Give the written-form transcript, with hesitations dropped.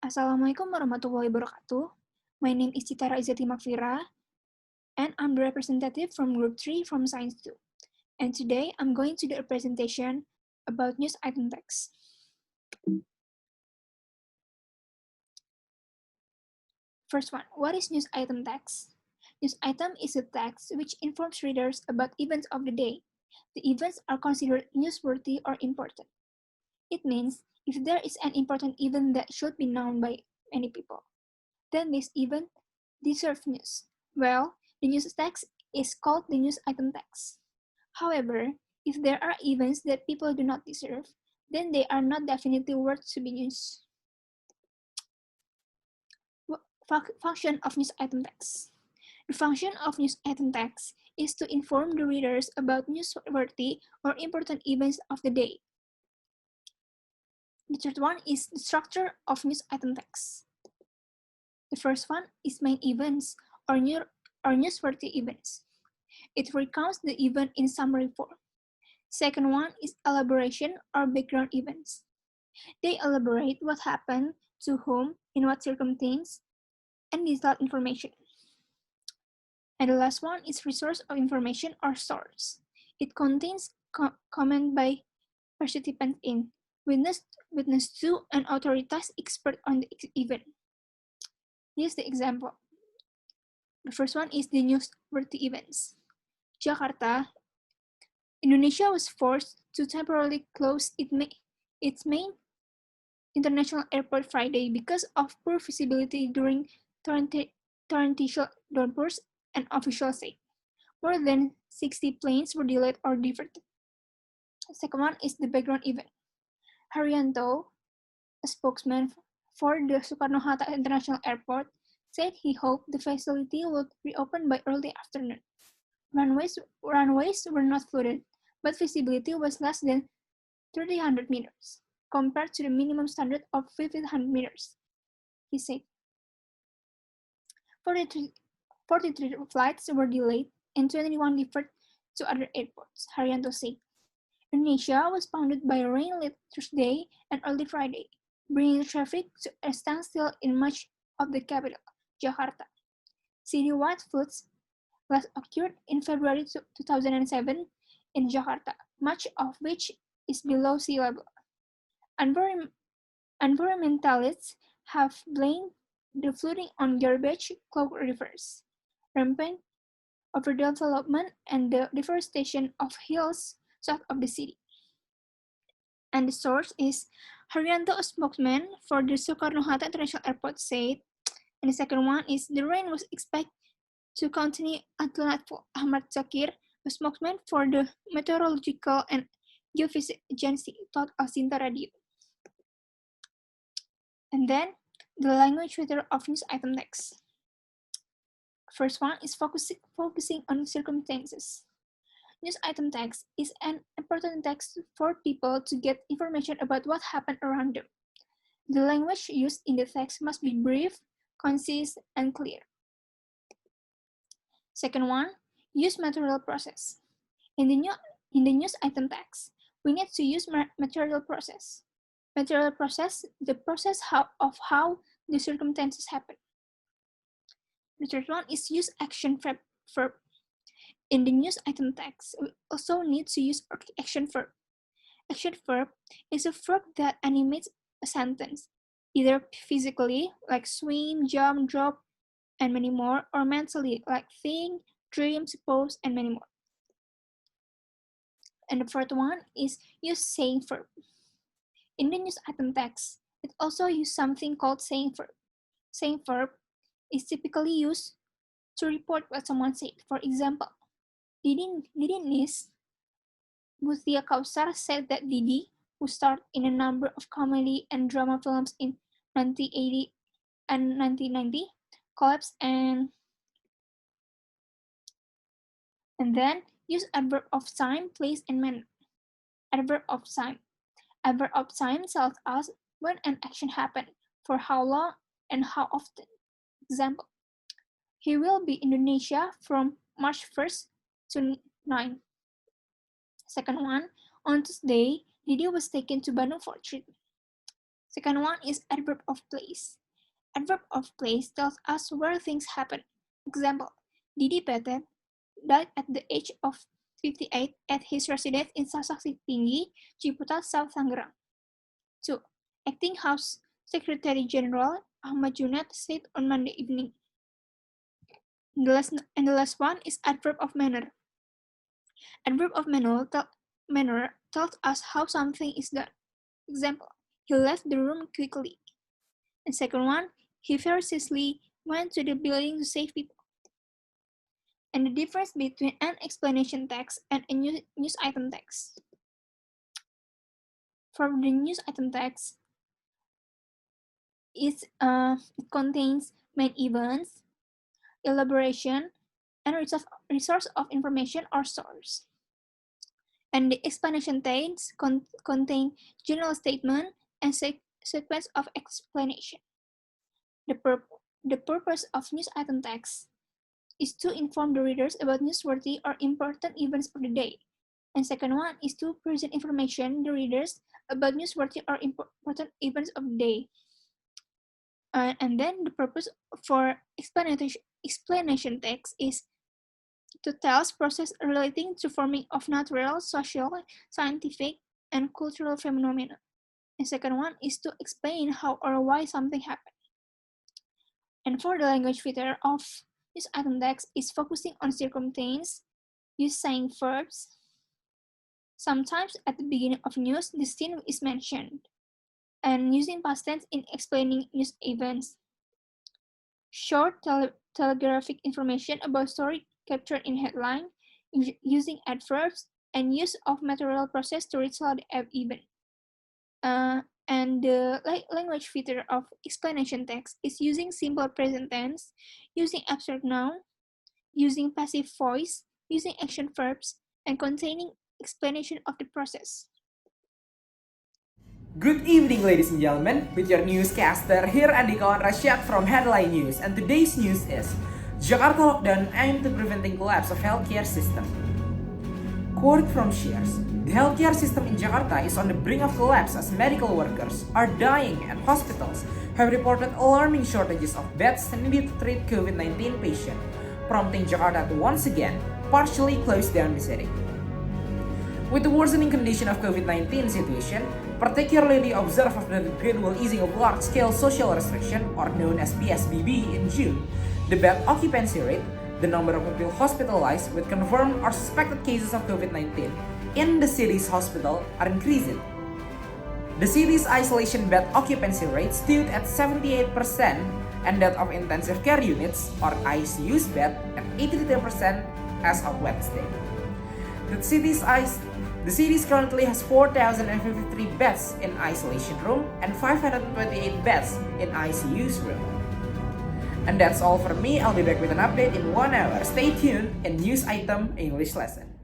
Assalamualaikum warahmatullahi wabarakatuh. My name is Chitarra Izzati M, and I'm the representative from Group 3 from Science 2. And today I'm going to do a presentation about news item text. First one, what is news item text? News item is a text which informs readers about events of the day. The events are considered newsworthy or important. It means if there is an important event that should be known by many people, then this event deserves news. Well, the news text is called the news item text. However, if there are events that people do not deserve, then they are not definitely worth to be news. Function of news item text. The function of news item text is to inform the readers about newsworthy or important events of the day. The third one is the structure of news item text. The first one is main events or newsworthy events. It recounts the event in summary form. Second one is elaboration or background events. They elaborate what happened, to whom, in what circumstance, and detailed information. And the last one is resource of information or source. It contains comment by participants in, witness to, and authorized expert on the event. Here's the example. The first one is the newsworthy events. Jakarta, Indonesia was forced to temporarily close its main international airport Friday because of poor visibility during torrential downpours, and officials say. More than 60 planes were delayed or diverted. The second one is the background event. Haryanto, a spokesman for the Soekarno-Hatta International Airport, said he hoped the facility would reopen by early afternoon. Runways were not flooded, but visibility was less than 300 meters, compared to the minimum standard of 1,500 meters, he said. 43 flights were delayed and 21 deferred to other airports, Haryanto said. Indonesia was pounded by rain late Thursday and early Friday, bringing traffic to a standstill in much of the capital, Jakarta. Citywide floods last occurred in February 2007 in Jakarta, much of which is below sea level. Environmentalists have blamed the flooding on garbage-clogged rivers, rampant overdevelopment, and the deforestation of hills south of the city. And the source is Haryanto, a spokesman for the Soekarno-Hatta International Airport, said. And the second one is the rain was expected to continue until nightfall. Ahmad Zakir, a spokesman for the Meteorological and Geophysics Agency, told Al-Sinta Radio. And then, the language filter of news item text. First one is focusing on circumstances. News item text is an important text for people to get information about what happened around them. The language used in the text must be brief, concise, and clear. Second one, use material process. In the news item text, we need to use material process. Material process, the process of how the circumstances happen. The third one is use action verb. In the news item text, we also need to use action verb. Action verb is a verb that animates a sentence, either physically, like swim, jump, drop, and many more, or mentally, like think, dream, suppose, and many more. And the fourth one is use saying verb. In the news item text, it also uses something called saying verb. Saying verb is typically used to report what someone said. For example, Didi Nis Muthia Kausar said that Didi, who starred in a number of comedy and drama films in 1980 and 1990, collapsed and then use adverb of time, place, and manner. Adverb of time. Adverb of time tells us when an action happened, for how long, and how often. Example, he will be in Indonesia from March 1st to 9th. Second one, on Tuesday, Didi was taken to Bandung for treatment. Second one is adverb of place. Adverb of place tells us where things happen. Example, Didi Petet died at the age of 58 at his residence in Sasaksi Tinggi, Ciputat, South Tangerang. 2. Acting House Secretary General Ahmad Junaid said on Monday evening. And the last one is adverb of manner. Adverb of manner tells us how something is done. Example, he left the room quickly. And second one, he ferociously went to the building to save people. And the difference between an explanation text and a news item text. For the news item text, it contains main events, elaboration, and resource of information or source. And the explanation text contain general statement and sequence of explanation. The purpose of news item text is to inform the readers about newsworthy or important events of the day. And second one is to present information to the readers about newsworthy or important events of the day. And then the purpose for explanation text is to tell process relating to forming of natural, social, scientific, and cultural phenomena. And second one is to explain how or why something happened. And for the language feature of news item text is focusing on circumstance, using verbs. Sometimes at the beginning of news, the scene is mentioned, and using past tense in explaining news events. Short telegraphic information about story captured in headline, using adverbs, and use of material process to retell the event. And the language feature of explanation text is using simple present tense, using abstract noun, using passive voice, using action verbs, and containing explanation of the process. Good evening, ladies and gentlemen, with your newscaster here Andhika Rasyhad from Headline News, and today's news is Jakarta lockdown aimed to preventing collapse of healthcare system. Quote from Shares, the healthcare system in Jakarta is on the brink of collapse as medical workers are dying and hospitals have reported alarming shortages of beds needed to treat COVID-19 patients, prompting Jakarta to once again partially close down the city. With the worsening condition of COVID-19 situation, particularly observed after the gradual easing of large-scale social restriction, or known as PSBB, in June, the bed occupancy rate, the number of people hospitalized with confirmed or suspected cases of COVID-19 in the city's hospital are increasing. The city's isolation bed occupancy rate stood at 78% and that of intensive care units, or ICU's bed, at 83% as of Wednesday. The city currently has 4,053 beds in isolation room and 528 beds in ICU's room. And that's all from me. I'll be back with an update in 1 hour. Stay tuned in News Item English Lesson.